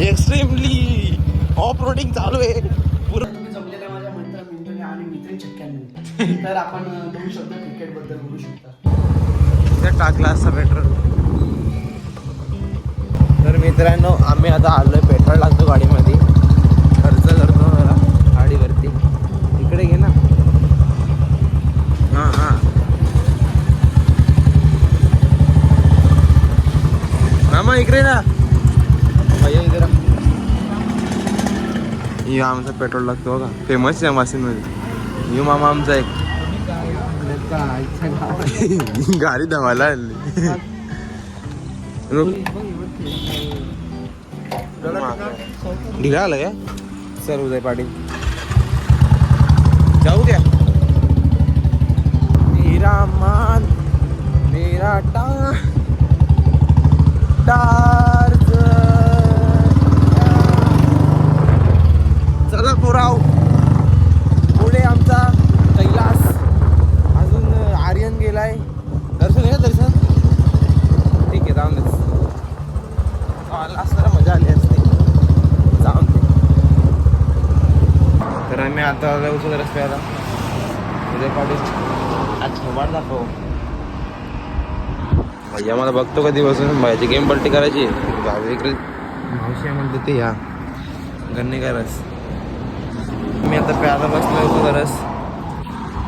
Extremely off roading चालू आहे तुम्ही जमलेल्या माझ्या मित्रांनी आणि मित्र चक्क्यांनी तर आपण 2 शब्द क्रिकेट बद्दल बोलू शकता. टाकला असता पेट्रोल. तर मित्रांनो आम्ही आता आलोय, पेट्रोल टाकतो गाडीमध्ये, खर्च करतो जरा गाडीवरती. इकडे घे ना. हां हां मामा इकडे ना भैया इकडे. यो आमचा पेट्रोल लागतो बघा, फेमस आहे वाशिममध्ये. यो मामा आमचा एक गाडी धावायला आली. ढिला आलं काय सर उदय पाटील. जाऊ द्या. मेरा मान मेरा टार्च. चला पुराव पुढे आमचा कैलास. अजून आर्यन गेलाय. दर्शन आहे का दर्शन? ठीक आहे जाऊन देच. आला असताना मजा आली असते. जाऊन दे. तर आम्ही आता उचल रस्त्याला उद्या पाटील आज वाट दाखव. भैया मला बघतो कधी बसून भाईची गेम पलटी करायची. इकडे मावशी म्हणते ते या गन्ने का रस. मी आता प्यायला बसलो होतो रस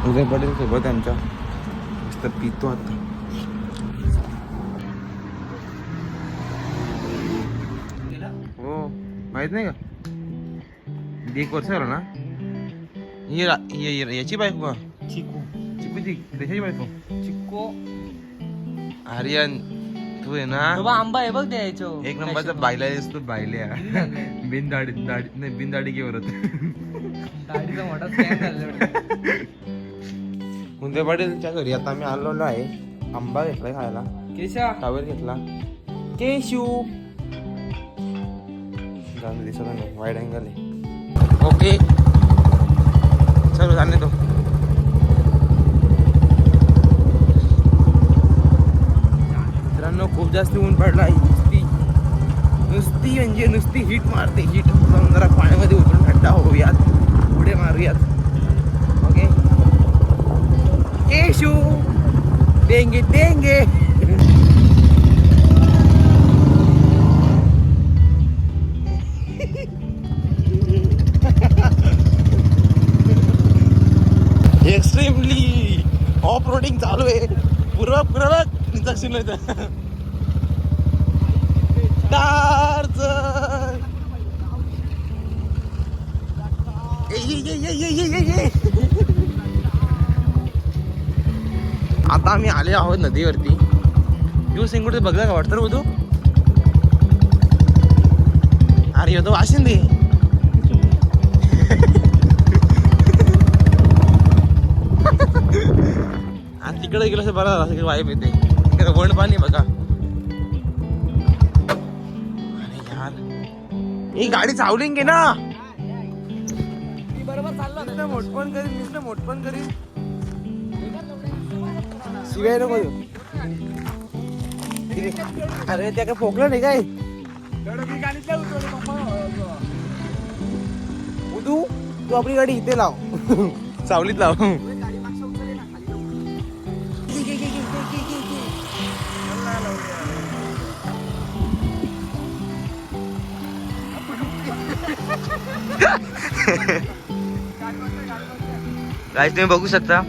उदय पाटील सोबत आमच्या. मस्त पितो आता. हो माहित नाही का? 1 वर्ष झालं ना. ही याची बायको का? चिकू ती त्याची बायको चिक्को आर्यन तू आहे ना. आंबा आहे बघ द्यायचो. 1 नंबरचा बायला आहेस तू. बायल्या बिनदाडी नाही बिनदाडी घेवर दाढीचा मोठा स्कॅम झाला. उदय पाटीलच्या घरी आता आम्ही आलेलो आहे. आंबा घेतलाय खायला. केशा टावर घेतला. केशू जाऊन दिसत नाही, वाईड अँगल आहे. ओके चलो जाणे तो. मित्रांनो खूप जास्त ऊन पडला आहे. नुसती म्हणजे नुसती हीट मारते. हीट जाऊन जरा पाण्यामध्ये उतरून थंडा होऊयात, पुढे मारूयात. ओके केशू देंगे देंगे. एक्स्ट्रीमली ऑफ रोडिंग चालू आहे. पूर्व निदर्शन आता आम्ही आले आहोत नदीवरती. यू सिंगुड बघला का वाटतं रे तू? अरे यो तो वाशिंदे. आणि तिकडे गेलं असं बरं झालं. वाईब येते तिकडे वण पाणी बघा. अरे यार ही गाडी चावलिंग घे ना. बरोबर चाललं मोठपण करीन मोठपण करीन. शिवाय नको. अरे त्या काय फोकलं नाही काय? उदू तू आपली गाडी इथे लाव. सावलीत लाव. गाईस तुम्ही बघू शकता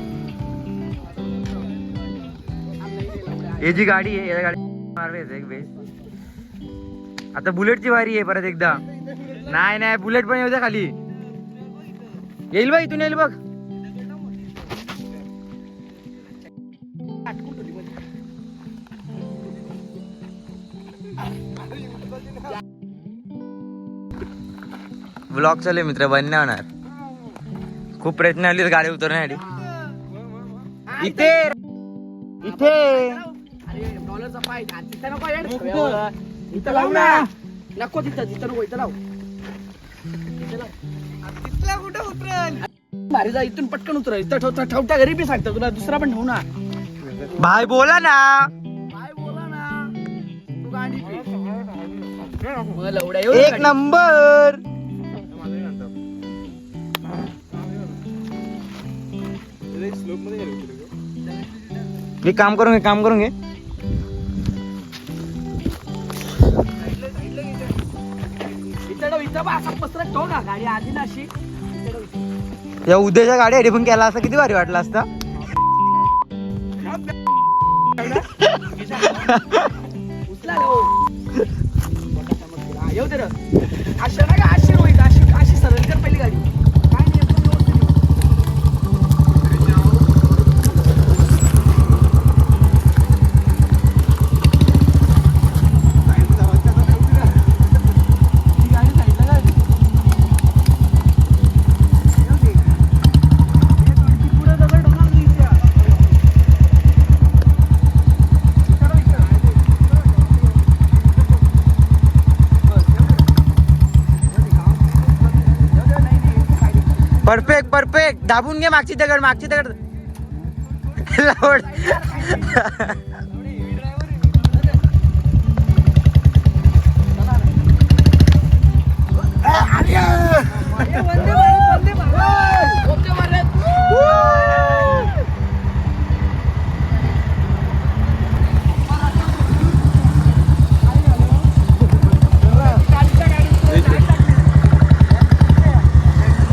ही जी गाडी आहे, या गाडी मारली एक बेस. आता बुलेटची वारी आहे परत एकदा. नाही बुलेट पण येऊ द्या खाली. येईल बा इथून येईल बघ. ब्लॉक चालू मित्र, बंद नाही होणार. खूप प्रयत्न आले गाडी उतरण्यासाठी. इथे इथे डॉलरचा पाय तिथं नको इथं लाव ना. नको तिथं नको इथं लाव. तिथला कुठं उतरल? भारी जा इथून पटकन उतर. इथं ठेवता घरी बी सांगतो तुला. दुसरा पण ठेवू ना. भाई बोला ना. काय बोला ना तू गाडी पे. मग लवड्या येऊ एक नंबर. एक काम करून घे गाडी आधी ना अशी या उद्याच्या गाडी हेडफोन केला असता किती भारी वाटला असता. उचला येऊ दे अशा ना का अशी रोहित अशी अशी सरळ कर पहिली गाडी काय नाही एकदम व्यवस्थित परफेक्ट दाबून घे मागची दगड लावड.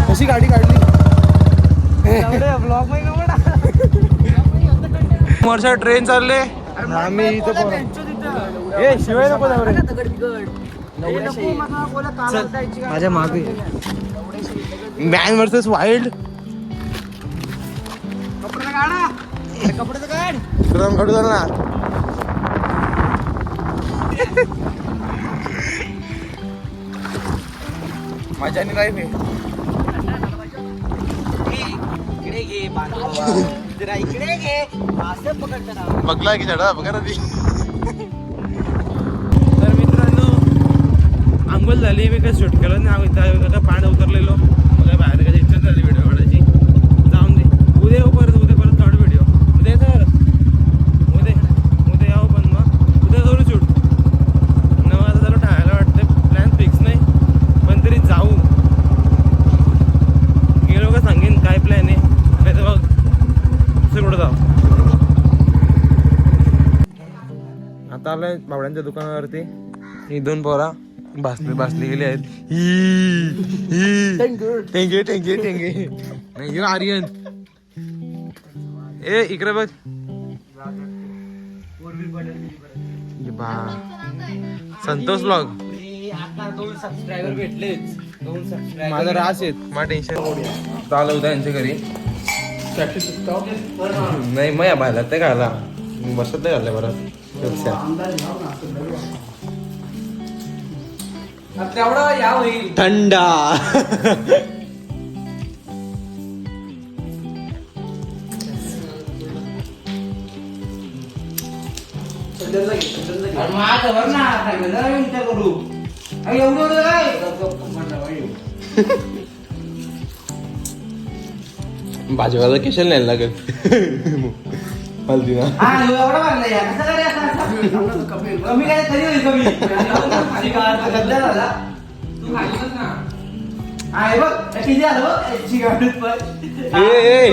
कशी गाडी काढली समोरच्या ट्रेन चालले आम्ही इथं शिवाय नको माझ्या मागे मॅन वर्सेस वाईल्ड. कपड्याचं काढ काढू झालं ना. माझ्याने लाईफ आहे. बघला की झाडा बघा ना ती. तर मित्रांनो आंघोळ झाली. मी काय शूट केलं नाही इथं पाणी उतरलेलो मला बाहेर काय इच्छा झाली व्हिडिओ काढायची. जाऊन दे उद्या परत काढू व्हिडिओ. उद्या तर उद्या यावं पण मग उद्या जाऊ शूट 9 वाजता झालं ठरायला वाटतं. प्लॅन फिक्स नाही पण तरी जाऊ. गेलो का सांगेन काय प्लॅन आहे नाही तर मग कुठं जाऊ. आता आलोय बावड्यांच्या दुकानावरती. ही 2 पोरा बसली गेली आहेत. थँक्यू नाही आर्यन ए इकडे बघ. संतोष ब्लॉग. आता 2 सबस्क्रायबर भेटलेच. 2 सबस्क्रायबर माझा रास आहेत. मला टेन्शन चालू होता यांच्या घरी. नाही मग बाहेर ते घाला बसत नाही घालल्या बरं तेवढा या होईल थंडा. भाजीवाला केशल नाही लागेल हल्दी ना. कमी काय तरी होईल कमी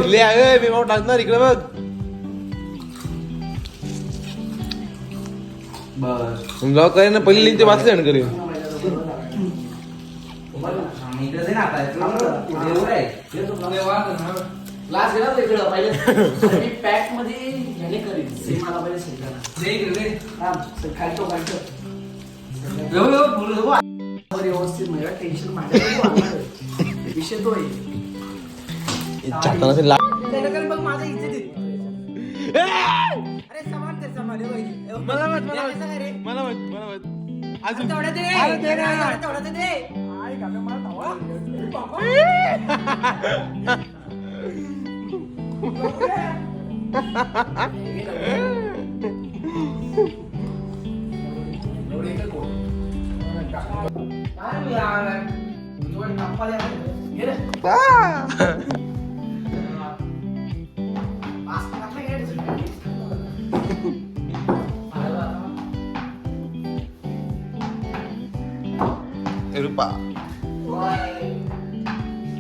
किती आलं मी मग टाकणार इकडे बघ. ब्लॉग करे ना पहिली लिंक ते वाचले आणि करेल. पॅक मध्ये व्यवस्थित टेन्शन विषय तो बघ माझा इज्जत. अरे समान ते समान मला अजून तेवढा दे कृपा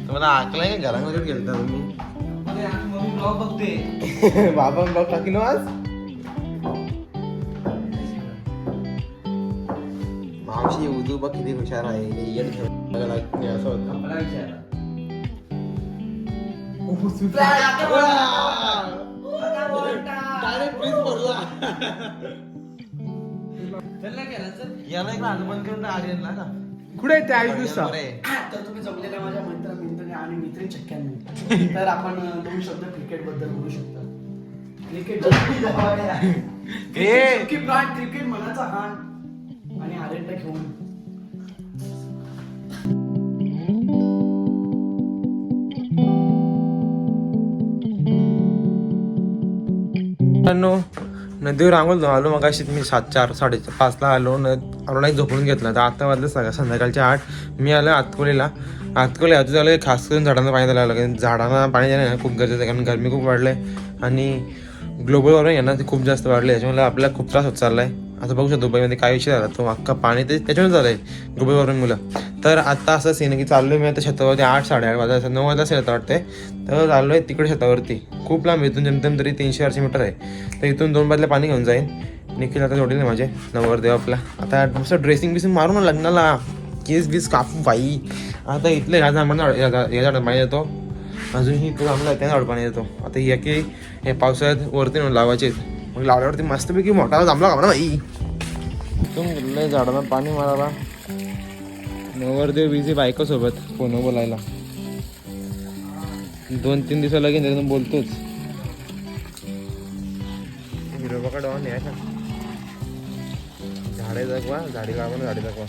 तुम्हाला आकलाय का घरामध्ये गेलता तुम्ही मम्मी ब्लॉग बघते. बाबा ब्लॉग टाकीलो आज मावशी उदू बघ किती हुशार आहे येड ठेवायला लागते असं होतं मला विचारा. डायरेक्ट फ्रीज पडला चल ना केला चल. याला एक हनुमान करून आर्यन ना कुठे ते 21 दिवसा बरं आहे. तर तुम्ही जमलेल्या माझ्या मित्रांनी आणि मित्री चक्क्यांनी तर आपण दोन शब्द क्रिकेट बद्दल बोलू शकता. क्रिकेट क्रिकेट मनाचा हाण आणि आर्यनला घेऊन मित्रांनो नदीवर आंघोळ आलो मग अशीच मी 7:04 5:30ला आलो नाही झोपून घेतला तर आता वाजलं संध्याकाळचे 8 मी आलो आतकोले अजून आलो खास करून झाडांना पाणी द्यायला लागलं झाडांना पाणी देणं खूप गरजेचं आहे कारण गरमी खूप वाढलं आहे आणि ग्लोबल वॉर्मिंग आहे ना ते खूप जास्त वाढले त्याच्यामुळे आपल्याला खूप त्रास होत चालला आहे. आता बघू शकतो दुबईमध्ये काय विषय झाला तो अख्खा पाणी ते त्याच्यामुळे झालं आहे ग्लोबल वॉर्मिंगमुळं. तर आता असं सीन आहे की चाललो आहे मी आता छतावरती 8-8:30 वाजता 9 वाजता असेल आता वाटते तर चाललो आहे तिकडे छतावरती खूप लांब इथून जेमतेम तरी 300-400 मीटर आहे तर इथून 2 बाजल्या पाणी घेऊन जाईन. निखिल आता जोडील माझे नवरदेव आपला आता मस्त ड्रेसिंग बिसिंग मारून लग्नाला केस बीस कापू बाई आता इथलं ह्या झाड पाणी येतो अजूनही तो आम्हाला त्या झाड पाणी येतो आता या की हे पावसाळ्यात वरती नेऊन लावायचे मग लावल्यावरती मस्तपैकी मोठा जमला का ना बाई इथून गेलं झाडाला पाणी मारायला नवरदेव बिझी बायकोसोबत फोन बोलायला 2-3 दिवसा लगेच एकदम बोलतोच हिरो बघा डॉन आहे का झाडे जगवा झाडी लावा झाडे जगवा